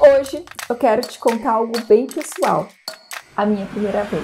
Hoje eu quero te contar algo bem pessoal. A minha primeira vez.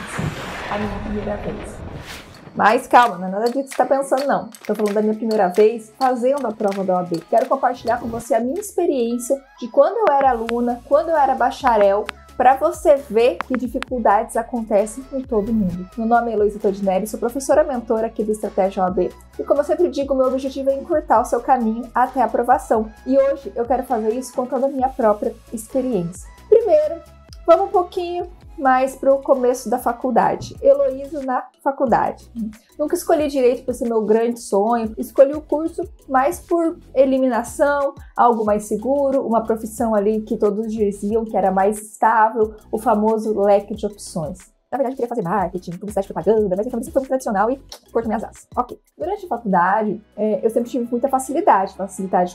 Mas calma, não é nada disso que você está pensando não. Estou falando da minha primeira vez fazendo a prova da OAB. Quero compartilhar com você a minha experiência de quando eu era aluna, quando eu era bacharel, para você ver que dificuldades acontecem com todo mundo. Meu nome é Heloísa Todinelli, sou professora mentora aqui do Estratégia OAB. E como eu sempre digo, o meu objetivo é encurtar o seu caminho até a aprovação. E hoje eu quero fazer isso contando a minha própria experiência. Primeiro, vamos um pouquinho mais para o começo da faculdade. Heloísa na faculdade. Nunca escolhi direito por ser meu grande sonho. Escolhi o curso mais por eliminação, algo mais seguro, uma profissão ali que todos diziam que era mais estável, o famoso leque de opções. Na verdade, eu queria fazer marketing, publicidade e propaganda, mas a família sempre foi muito tradicional e corto minhas asas. Ok. Durante a faculdade, eu sempre tive muita facilidade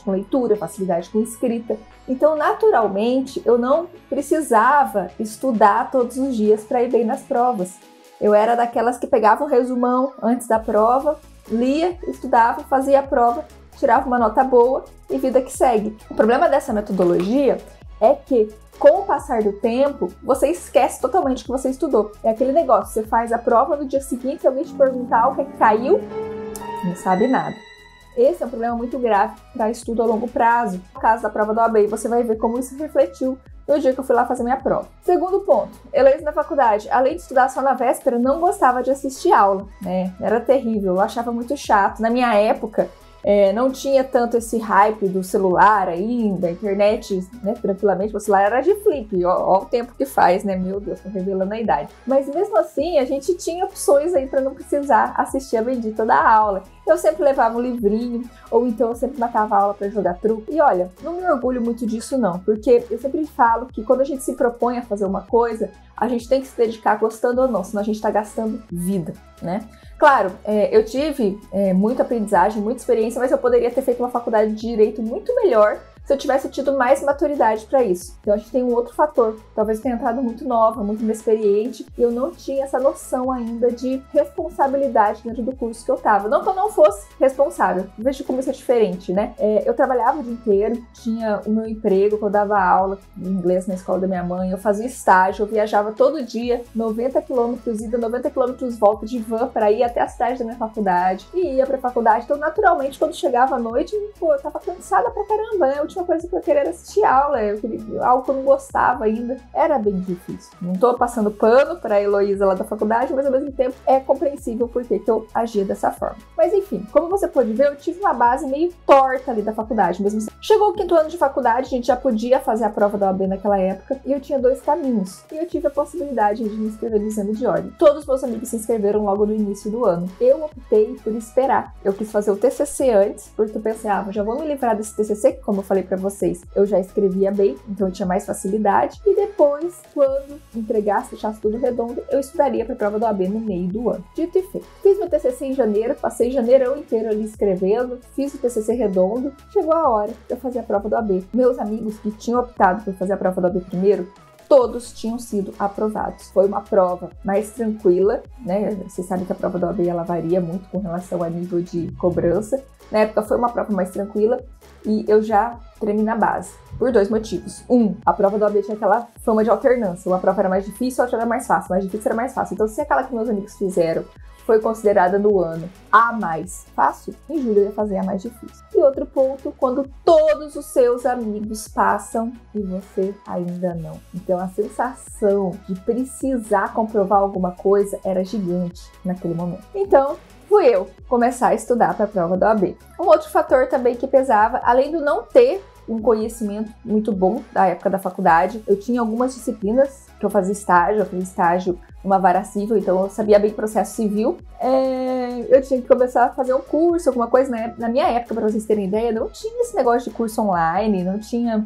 com leitura, facilidade com escrita. Então, naturalmente, eu não precisava estudar todos os dias para ir bem nas provas. Eu era daquelas que pegava o resumão antes da prova, lia, estudava, fazia a prova, tirava uma nota boa e vida que segue. O problema dessa metodologia é que, com o passar do tempo, você esquece totalmente o que você estudou. É aquele negócio, você faz a prova no dia seguinte, alguém te perguntar o que é que caiu, não sabe nada. Esse é um problema muito grave para estudo a longo prazo. No caso da prova da OAB, você vai ver como isso refletiu no dia que eu fui lá fazer minha prova. Segundo ponto, Heloísa na faculdade, além de estudar só na véspera, não gostava de assistir aula, né? Era terrível, eu achava muito chato. Na minha época, não tinha tanto esse hype do celular ainda, a internet, né, tranquilamente, o celular era de flip, ó o tempo que faz, né, meu Deus, tô revelando a idade. Mas mesmo assim, a gente tinha opções aí para não precisar assistir a bendita da aula. Eu sempre levava um livrinho, ou então eu sempre matava a aula para jogar truco. E olha, não me orgulho muito disso não, porque eu sempre falo que quando a gente se propõe a fazer uma coisa, a gente tem que se dedicar gostando ou não, senão a gente tá gastando vida, né? Claro, eu tive muita aprendizagem, muita experiência, mas eu poderia ter feito uma faculdade de Direito muito melhor se eu tivesse tido mais maturidade para isso. Então a gente tem um outro fator, talvez eu tenha entrado muito nova, muito inexperiente, e eu não tinha essa noção ainda de responsabilidade dentro do curso que eu tava. Não que eu não fosse responsável, veja como isso é diferente, né? Eu trabalhava o dia inteiro, tinha o meu emprego, que eu dava aula de inglês na escola da minha mãe, eu fazia estágio, eu viajava todo dia, 90 quilômetros ida, 90 quilômetros volta de van para ir até a cidade da minha faculdade, e ia pra faculdade. Então naturalmente, quando chegava à noite, eu tava cansada pra caramba, né? A última coisa que eu queria era assistir aula, algo que eu não gostava ainda. Era bem difícil. Não tô passando pano pra Heloísa lá da faculdade, mas ao mesmo tempo é compreensível porque que eu agia dessa forma. Mas enfim, como você pode ver, eu tive uma base meio torta ali da faculdade. Mesmo assim. Chegou o 5º ano de faculdade, a gente já podia fazer a prova da OAB naquela época, e eu tinha 2 caminhos. E eu tive a possibilidade de me inscrever no exame de ordem. Todos os meus amigos se inscreveram logo no início do ano. Eu optei por esperar. Eu quis fazer o TCC antes, porque eu pensei, já vou me livrar desse TCC, que como eu falei pra vocês, eu já escrevia bem, então eu tinha mais facilidade, e depois, quando entregasse, deixasse tudo redondo, eu estudaria para a prova do OAB no meio do ano. Dito e feito. Fiz meu TCC em janeiro, passei janeirão inteiro ali escrevendo, fiz o TCC redondo, chegou a hora de eu fazer a prova do OAB. Meus amigos que tinham optado por fazer a prova do OAB primeiro, todos tinham sido aprovados. Foi uma prova mais tranquila, né? Vocês sabem que a prova da OAB ela varia muito com relação a nível de cobrança. Na época foi uma prova mais tranquila e eu já tremi na base, por 2 motivos. A prova da OAB tinha aquela fama de alternância. Uma prova era mais difícil, a outra era mais fácil. Mais difícil era mais fácil. Então, se aquela que meus amigos fizeram foi considerada no ano a mais fácil, em julho eu ia fazer a mais difícil. E outro ponto, quando todos os seus amigos passam e você ainda não. Então a sensação de precisar comprovar alguma coisa era gigante naquele momento. Então, fui eu começar a estudar para a prova da OAB. Um outro fator também que pesava, além do não ter um conhecimento muito bom da época da faculdade, eu tinha algumas disciplinas que eu fiz estágio numa vara civil, então eu sabia bem processo civil. Eu tinha que começar a fazer um curso, alguma coisa, né? Na minha época, para vocês terem ideia, não tinha esse negócio de curso online, não tinha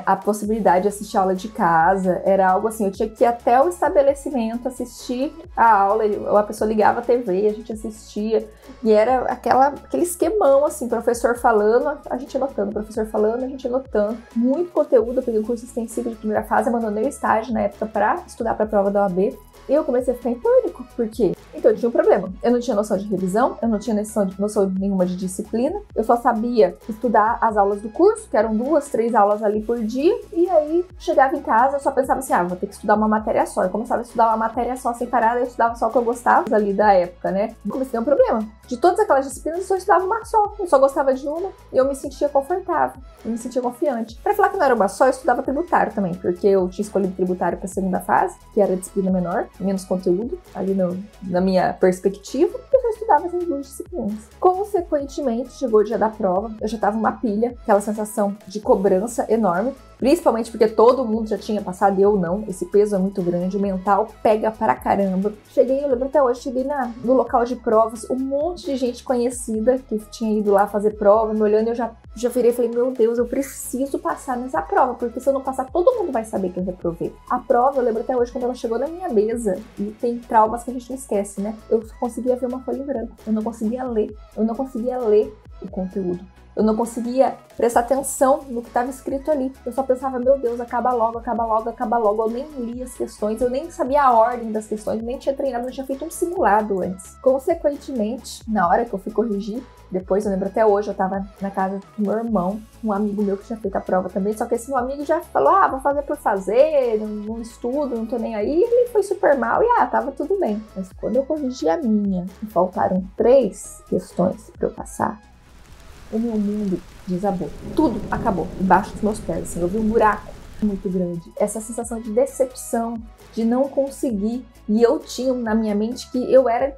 a possibilidade de assistir aula de casa, era algo assim, eu tinha que ir até o estabelecimento assistir a aula, a pessoa ligava a TV, a gente assistia, e era aquele esquemão, assim, professor falando, a gente anotando, professor falando, a gente anotando, muito conteúdo. Eu peguei um curso extensivo de primeira fase, abandonei o estágio na época para estudar para a prova da OAB, e eu comecei a ficar em pânico, por quê? Então eu tinha um problema, eu não tinha noção de revisão, eu não tinha noção nenhuma de disciplina, eu só sabia estudar as aulas do curso, que eram 2, 3 aulas ali ali por dia, e aí chegava em casa, eu só pensava assim, vou ter que estudar uma matéria só. Eu começava a estudar uma matéria só sem parar, eu estudava só o que eu gostava ali da época, né? Comecei a ter um problema. De todas aquelas disciplinas, eu só estudava uma só. Eu só gostava de uma e eu me sentia confortável, eu me sentia confiante. Pra falar que não era uma só, eu estudava tributário também, porque eu tinha escolhido tributário pra segunda fase, que era a disciplina menor, menos conteúdo, ali na minha perspectiva, e eu só estudava essas duas disciplinas. Consequentemente, chegou o dia da prova, eu já tava uma pilha, aquela sensação de cobrança enorme, principalmente porque todo mundo já tinha passado e eu não, esse peso é muito grande, o mental pega pra caramba. Eu lembro até hoje, cheguei no local de provas, um monte de gente conhecida que tinha ido lá fazer prova, me olhando, eu já virei e falei, meu Deus, eu preciso passar nessa prova, porque se eu não passar, todo mundo vai saber que eu reprovei. A prova, eu lembro até hoje, quando ela chegou na minha mesa, e tem traumas que a gente não esquece, né? Eu só conseguia ver uma folha em branco, eu não conseguia ler o conteúdo. Eu não conseguia prestar atenção no que estava escrito ali. Eu só pensava, meu Deus, acaba logo, acaba logo, acaba logo. Eu nem li as questões, eu nem sabia a ordem das questões, nem tinha treinado, não tinha feito um simulado antes. Consequentemente, na hora que eu fui corrigir, depois, eu lembro até hoje, eu tava na casa do meu irmão, um amigo meu que tinha feito a prova também, só que esse meu amigo já falou, vou fazer por fazer, não estudo, não tô nem aí, e ele foi super mal e tava tudo bem. Mas quando eu corrigi a minha, e faltaram 3 questões pra eu passar, o meu mundo desabou. Tudo acabou embaixo dos meus pés, assim, eu vi um buraco muito grande. Essa sensação de decepção, de não conseguir, e eu tinha na minha mente que eu era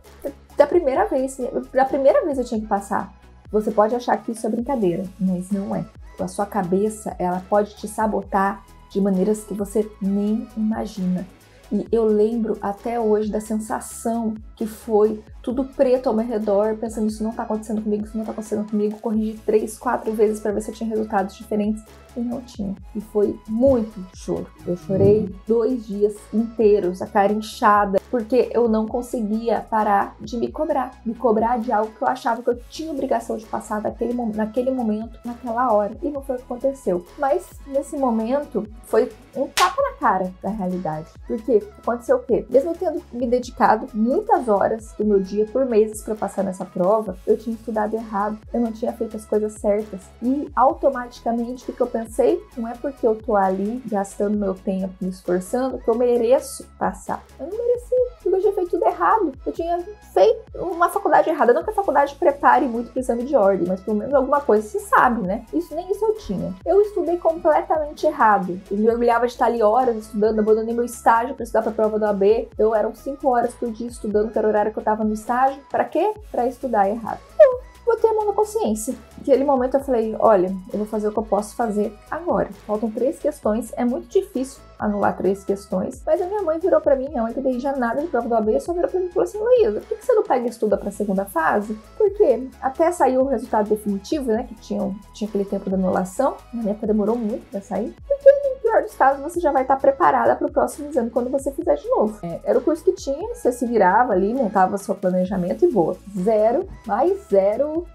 da primeira vez eu tinha que passar. Você pode achar que isso é brincadeira, mas não é. A sua cabeça, ela pode te sabotar de maneiras que você nem imagina. E eu lembro até hoje da sensação que foi tudo preto ao meu redor, pensando, isso não tá acontecendo comigo, isso não tá acontecendo comigo. Corrigi 3, 4 vezes para ver se eu tinha resultados diferentes e não tinha. E foi muito choro. Eu chorei 2 dias inteiros, a cara inchada, porque eu não conseguia parar de me cobrar de algo que eu achava que eu tinha obrigação de passar naquele momento, naquela hora. E não foi o que aconteceu. Mas nesse momento foi um tapa na cara da realidade. Porque aconteceu o quê? Mesmo eu tendo me dedicado muitas horas do meu dia por meses para passar nessa prova, eu tinha estudado errado, eu não tinha feito as coisas certas. E automaticamente, o que eu pensei? Não é porque eu tô ali gastando meu tempo, me esforçando, que eu mereço passar. Eu não mereci, porque eu tinha feito tudo errado. Eu tinha feito uma faculdade errada. Não que a faculdade prepare muito pro exame de ordem, mas pelo menos alguma coisa se sabe, né? Nem isso eu tinha. Eu estudei completamente errado. Eu me orgulhava de estar ali horas estudando, abandonei meu estágio para estudar para a prova do AB. Então eram 5 horas por dia estudando, que era o horário que eu tava no estágio. Para quê? Para estudar errado. Eu botei a mão na consciência. Naquele momento eu falei, olha, eu vou fazer o que eu posso fazer agora. Faltam 3 questões, é muito difícil anular 3 questões, mas a minha mãe virou pra mim, minha mãe que não entendia nada de prova do AB, só virou pra mim e falou assim, Luísa, por que você não pega e estuda pra segunda fase? Porque até sair o resultado definitivo, né, que tinha aquele tempo da anulação, na minha época demorou muito pra sair, porque no pior dos casos você já vai estar preparada pro próximo exame quando você fizer de novo. Era o curso que tinha, você se virava ali, montava seu planejamento e boa. Zero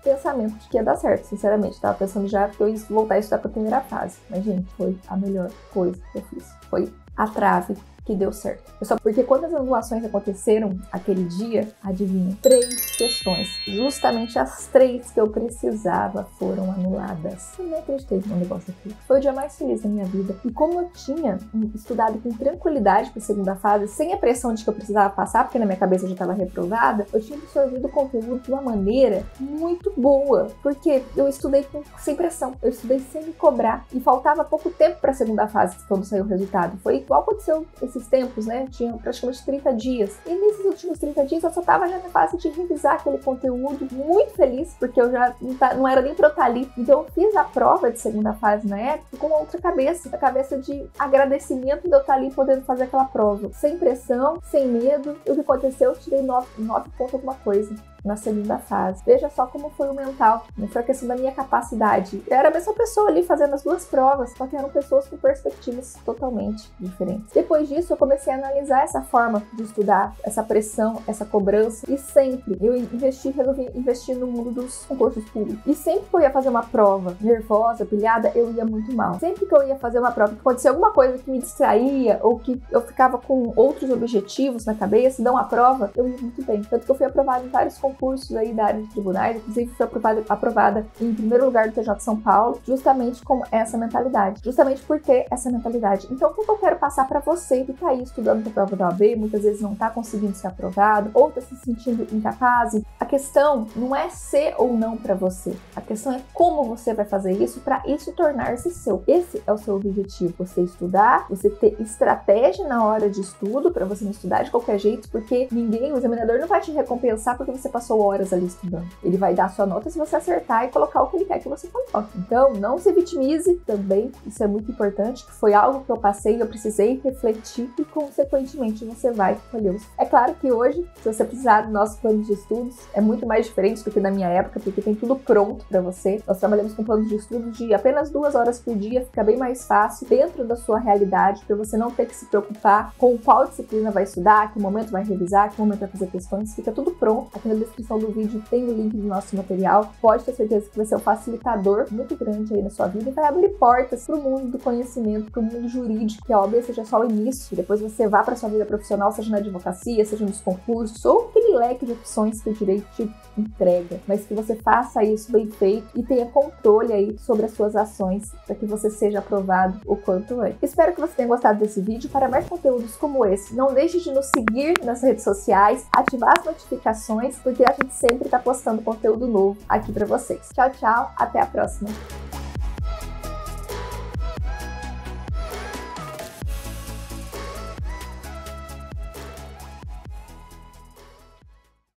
pensamento de que ia dar certo, sinceramente. Tava pensando já que eu ia voltar a estudar pra primeira fase. Mas, gente, foi a melhor coisa que eu fiz. Foi a trave que deu certo. Só porque quando as anulações aconteceram aquele dia, adivinha, 3 questões. Justamente as 3 que eu precisava foram anuladas. Eu nem acreditei no negócio aqui. Foi o dia mais feliz da minha vida. E como eu tinha estudado com tranquilidade para a segunda fase, sem a pressão de que eu precisava passar, porque na minha cabeça eu já estava reprovada, eu tinha absorvido o conteúdo de uma maneira muito boa. Porque eu estudei sem pressão. Eu estudei sem me cobrar. E faltava pouco tempo para a segunda fase quando saiu o resultado. Foi igual aconteceu esses tempos, né? Tinha praticamente 30 dias. E nesses últimos 30 dias eu só tava já na fase de revisar aquele conteúdo, muito feliz, porque eu já não era nem pra eu estar ali. Então eu fiz a prova de segunda fase na época com outra cabeça, a cabeça de agradecimento de eu estar ali podendo fazer aquela prova. Sem pressão, sem medo. E o que aconteceu? Eu tirei 9 pontos alguma coisa na segunda fase. Veja só como foi o mental, não foi a questão da minha capacidade. Eu era a mesma pessoa ali fazendo as 2 provas, só que eram pessoas com perspectivas totalmente diferentes. Depois disso, eu comecei a analisar essa forma de estudar, essa pressão, essa cobrança, e sempre eu resolvi investir no mundo dos concursos públicos. E sempre que eu ia fazer uma prova nervosa, pilhada, eu ia muito mal. Sempre que eu ia fazer uma prova, que acontecia alguma coisa que me distraía, ou que eu ficava com outros objetivos na cabeça, não a prova, eu ia muito bem. Tanto que eu fui aprovada em vários concursos concursos aí da área de tribunais, inclusive foi aprovada em primeiro lugar do TJ de São Paulo, justamente com essa mentalidade, justamente por ter essa mentalidade. Então, o que eu quero passar para você que tá aí estudando para a prova da OAB, muitas vezes não tá conseguindo ser aprovado, ou tá se sentindo incapaz? A questão não é ser ou não para você, a questão é como você vai fazer isso para isso tornar-se seu. Esse é o seu objetivo, você estudar, você ter estratégia na hora de estudo, para você não estudar de qualquer jeito, porque o examinador não vai te recompensar porque você passou horas ali estudando. Ele vai dar a sua nota se você acertar e colocar o que ele quer que você coloque. Então, não se vitimize também, isso é muito importante, que foi algo que eu passei, eu precisei refletir e, consequentemente, você vai colher os. É claro que hoje, se você precisar do nosso plano de estudos, é muito mais diferente do que na minha época, porque tem tudo pronto para você. Nós trabalhamos com planos de estudos de apenas 2 horas por dia, fica bem mais fácil dentro da sua realidade, para você não ter que se preocupar com qual disciplina vai estudar, que momento vai revisar, que momento vai fazer questões, fica tudo pronto. Aqui na descrição do vídeo tem o link do nosso material, pode ter certeza que vai ser um facilitador muito grande aí na sua vida e vai abrir portas para o mundo do conhecimento, para o mundo jurídico, que a OAB seja só o início, depois você vá para sua vida profissional, seja na advocacia, seja nos concursos, ou aquele leque de opções que o direito te entrega, mas que você faça isso bem feito e tenha controle aí sobre as suas ações para que você seja aprovado o quanto antes. Espero que você tenha gostado desse vídeo. Para mais conteúdos como esse, não deixe de nos seguir nas redes sociais, ativar as notificações, porque a gente sempre está postando conteúdo novo aqui para vocês. Tchau, tchau, até a próxima!